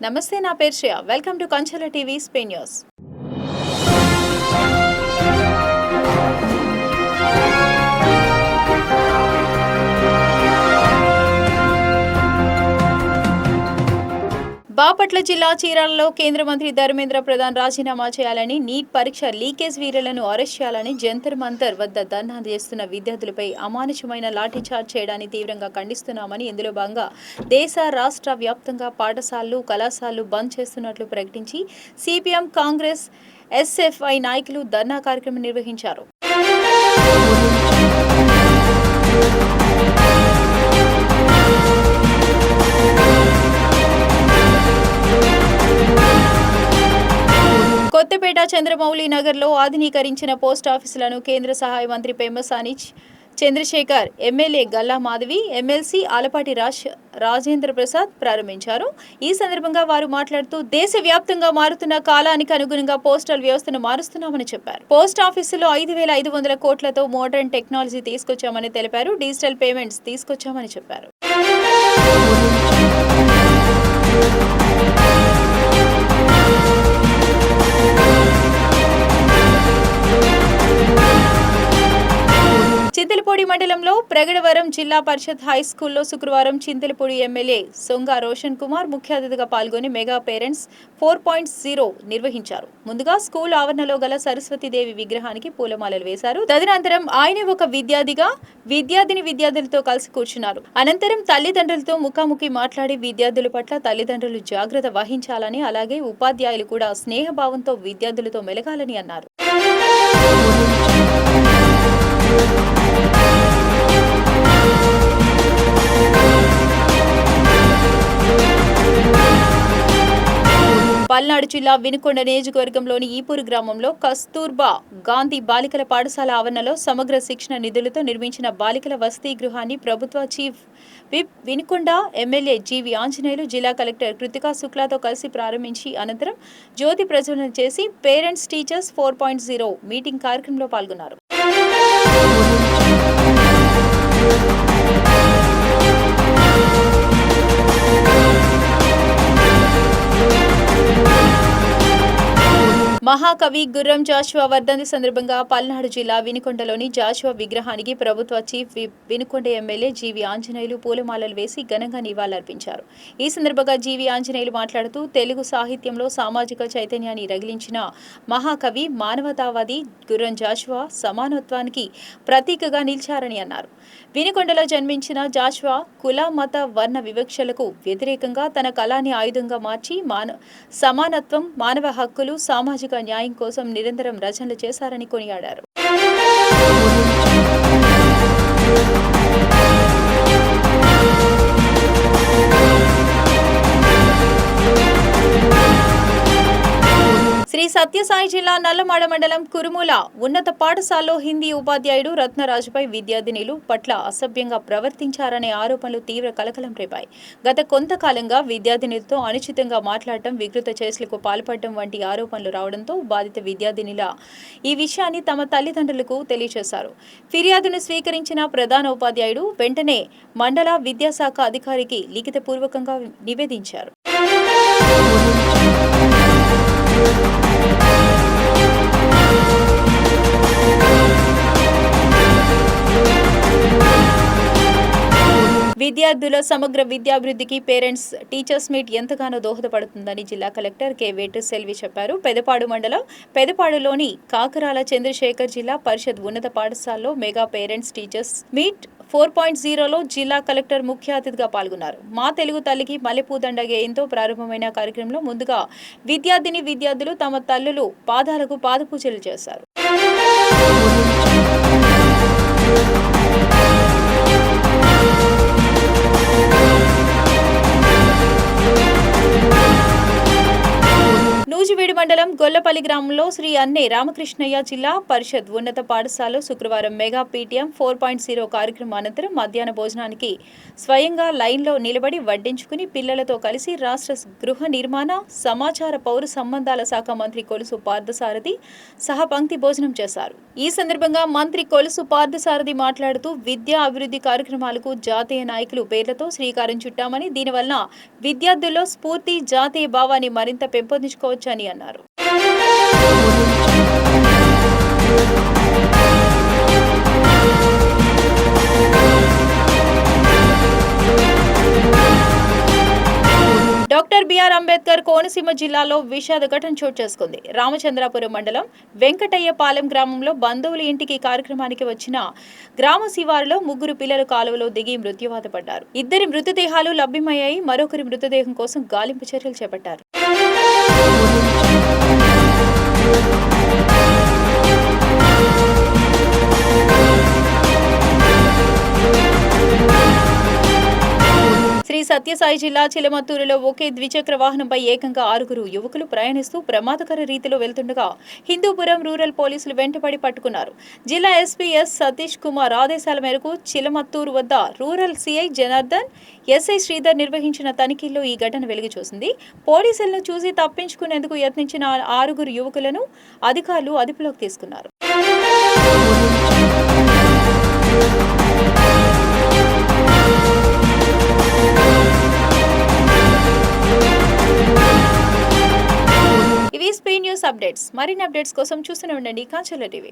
నమస్తే, నా పేరు Shreya. Welcome to Kanchela TV Spain news. Bapatla జిల్లా చీరాలలో కేంద్ర మంత్రి ధర్మేంద్ర ప్రధాన్ రాజీనామా చేయాలని, నీట్ పరీక్ష లీకేజ్ వీరులను అరెస్ట్ చేయాలని జంతర్ మంతర్ వద్ద ధర్నా చేస్తున్న విద్యార్థులపై అమానుషమైన లాఠీచార్జ్ చేయడాన్ని తీవ్రంగా ఖండిస్తున్నామని, ఇందులో భాగంగా దేశ రాష్ట్ర వ్యాప్తంగా పాఠశాలలు, కళాశాలలు బంద్ చేస్తున్నట్లు ప్రకటించి సిపిఎం, కాంగ్రెస్, ఎస్ఎఫ్ఐ నాయకులు ధర్నా కార్యక్రమం నిర్వహించారు. కొత్తపేట చంద్రమౌళి నగర్లో ఆధునీకరించిన పోస్ట్ ఆఫీసులను కేంద్ర సహాయ మంత్రి పెమ్మసాని చంద్రశేఖర్, ఎమ్మెల్యే గల్లా మాధవి, ఎమ్మెల్సీ ఆలపాటి రాజేంద్ర ప్రసాద్ ప్రారంభించారు. ఈ సందర్భంగా వారు మాట్లాడుతూ దేశవ్యాప్తంగా మారుతున్న కాలానికి అనుగుణంగా పోస్టల్ వ్యవస్థను మారుస్తున్నామని చెప్పారు. పోస్ట్ ఆఫీసులో 5,500 కోట్లతో మోడర్న్ టెక్నాలజీ తీసుకొచ్చామని తెలిపారు. డిజిటల్ పేమెంట్స్ తీసుకొచ్చామని చెప్పారు. చింతలపూడి మండలంలో ప్రగడవరం జిల్లా పరిషత్ హై స్కూల్లో శుక్రవారం చింతలపూడి ఎమ్మెల్యే సొంగ రోషన్ కుమార్ ముఖ్య అతిథిగా పాల్గొని మెగా పేరెంట్స్ 4.0 నిర్వహించారు. ముందుగా స్కూల్ ఆవరణలో గల సరస్వతీదేవి విగ్రహానికి పూలమాలలు వేశారు. తదనంతరం ఆయన ఒక విద్యార్థులతో కలిసి కూర్చున్నారు. అనంతరం తల్లిదండ్రులతో ముఖాముఖి మాట్లాడి విద్యార్థుల పట్ల తల్లిదండ్రులు జాగ్రత్త వహించాలని, అలాగే ఉపాధ్యాయులు కూడా స్నేహభావంతో విద్యార్థులతో మెలగాలని అన్నారు. పల్నాడు జిల్లా వినుకొండ నియోజకవర్గంలోని ఈపూరు గ్రామంలో కస్తూర్బా గాంధీ బాలికల పాఠశాల ఆవరణలో సమగ్ర శిక్షణ నిధులతో నిర్మించిన బాలికల వసతి గృహాన్ని ప్రభుత్వ చీఫ్ విప్ వినుకొండ ఎమ్మెల్యే జీవి ఆంజనేయులు, జిల్లా కలెక్టర్ కృతికా శుక్లాతో కలిసి ప్రారంభించి అనంతరం జ్యోతి ప్రజ్వలన చేసి పేరెంట్స్ టీచర్స్ 4.0 మీటింగ్ కార్యక్రమంలో పాల్గొన్నారు. మహాకవి గుర్రం జాషువా వర్ధంతి సందర్భంగా పల్నాడు జిల్లా వినుకొండలోని జాషువా విగ్రహానికి ప్రభుత్వ చీఫ్ విప్ వినుకొండ ఎమ్మెల్యే జీవి ఆంజనేయులు పూలమాలలు వేసి ఘనంగా నివాళులర్పించారు. ఈ సందర్భంగా జీవి ఆంజనేయులు మాట్లాడుతూ తెలుగు సాహిత్యంలో సామాజిక చైతన్యాన్ని రగిలించిన మహాకవి, మానవతావాది గుర్రం జాషువా సమానత్వానికి ప్రతీకగా నిలిచారని అన్నారు. వినుకొండలో జన్మించిన జాషువా కుల, మత, వర్ణ వివక్షలకు వ్యతిరేకంగా తన కళాన్ని ఆయుధంగా మార్చి సమానత్వం, మానవ హక్కులు, సామాజిక న్యాయం కోసం నిరంతరం రచనలు చేశారని కొనియాడారు. శ్రీ సత్యసాయి జిల్లా నల్లమాడ మండలం కురుమూల ఉన్నత పాఠశాలలో హిందీ ఉపాధ్యాయుడు రత్నరాజుపై విద్యార్థినులు పట్ల అసభ్యంగా ప్రవర్తించారనే ఆరోపణలు తీవ్ర కలకలం రేపాయి. గత కొంతకాలంగా విద్యార్థినులతో అనుచితంగా మాట్లాడటం, వికృత చేష్టలకు పాల్పడటం వంటి ఆరోపణలు రావడంతో బాధిత విద్యార్థినుల ఈ విషయాన్ని తమ తల్లిదండ్రులకు తెలియజేశారు. ఫిర్యాదును స్వీకరించిన ప్రధాన ఉపాధ్యాయుడు వెంటనే మండల విద్యాశాఖ అధికారికి లిఖితపూర్వకంగా నివేదించారు. విద్యార్థుల సమగ్ర విద్యాభివృద్ధికి పేరెంట్స్ టీచర్స్ మీట్ ఎంతగానో దోహదపడుతుందని జిల్లా కలెక్టర్ కె వేటు సెల్వి చెప్పారు. పెదపాడు మండలం పెదపాడులోని కాకరాల చంద్రశేఖర్ జిల్లా పరిషత్ ఉన్నత పాఠశాలలో మెగా పేరెంట్స్ టీచర్స్ మీట్ 4.0లో జిల్లా కలెక్టర్ ముఖ్య అతిథిగా పాల్గొన్నారు. మా తెలుగు తల్లికి మల్లెపూదండ గేయంతో ప్రారంభమైన కార్యక్రమంలో ముందుగా విద్యార్థులు తమ తల్లులు పాదాలకు పాదపూజలు చేశారు. నూజివీడు మండలం గొల్లపల్లి గ్రామంలో శ్రీ అన్నే రామకృష్ణయ్య జిల్లా పరిషత్ ఉన్నత పాఠశాలలో శుక్రవారం మెగా పీటీఎం 4.0 కార్యక్రమం అనంతరం మధ్యాహ్న భోజనానికి స్వయంగా లైన్లో నిలబడి వడ్డించుకుని పిల్లలతో కలిసి రాష్ట్ర గృహ నిర్మాణ సమాచార పౌర సంబంధాల శాఖ మంత్రి కొలుసు పార్థసారథి సహా పంక్తి భోజనం చేశారు. ఈ సందర్భంగా మంత్రి కొలుసు పార్థసారథి మాట్లాడుతూ విద్యా అభివృద్ధి కార్యక్రమాలకు జాతీయ నాయకులు పేర్లతో శ్రీకారం చుట్టామని, దీనివల్ల విద్యార్థుల్లో స్ఫూర్తి జాతీయ భావాన్ని మరింత పెంపొందించుకోవచ్చని అన్నారు. డాక్టర్ బిఆర్ అంబేద్కర్ కోనసీమ జిల్లాలో విషాద ఘటన చోటు చేసుకుంది. రామచంద్రాపురం మండలం వెంకటయ్యపాలెం గ్రామంలో బంధువుల ఇంటికి కార్యక్రమానికి వచ్చిన గ్రామ శివారులో 3 పిల్లలు కాలువలో దిగి మృత్యువాత పడ్డారు. 2 మృతదేహాలు లభ్యమయ్యాయి. మరొకరి మృతదేహం కోసం గాలింపు చర్యలు చేపట్టారు. శ్రీ సత్యసాయి జిల్లా చిలమత్తూరులో ఒకే ద్విచక్ర వాహనంపై ఏకంగా 6 యువకులు ప్రయాణిస్తూ ప్రమాదకర రీతిలో వెళ్తుండగా హిందూపురం రూరల్ పోలీసులు వెంటపడి పట్టుకున్నారు. జిల్లా ఎస్పీ ఎస్ సతీష్ కుమార్ ఆదేశాల మేరకు చిలమత్తూరు వద్ద rural CI Janardhan, SI Sridhar నిర్వహించిన తనిఖీల్లో ఈ ఘటన వెలుగు చూసింది. పోలీసులను చూసి తప్పించుకునేందుకు యత్నించిన 6 యువకులను అధికారులు అదుపులోకి తీసుకున్నారు. ఇవి స్పీ న్యూస్ అప్డేట్స్. మరిన్ని అప్డేట్స్ కోసం చూస్తూనే ఉండండి కాంచల టీవీ.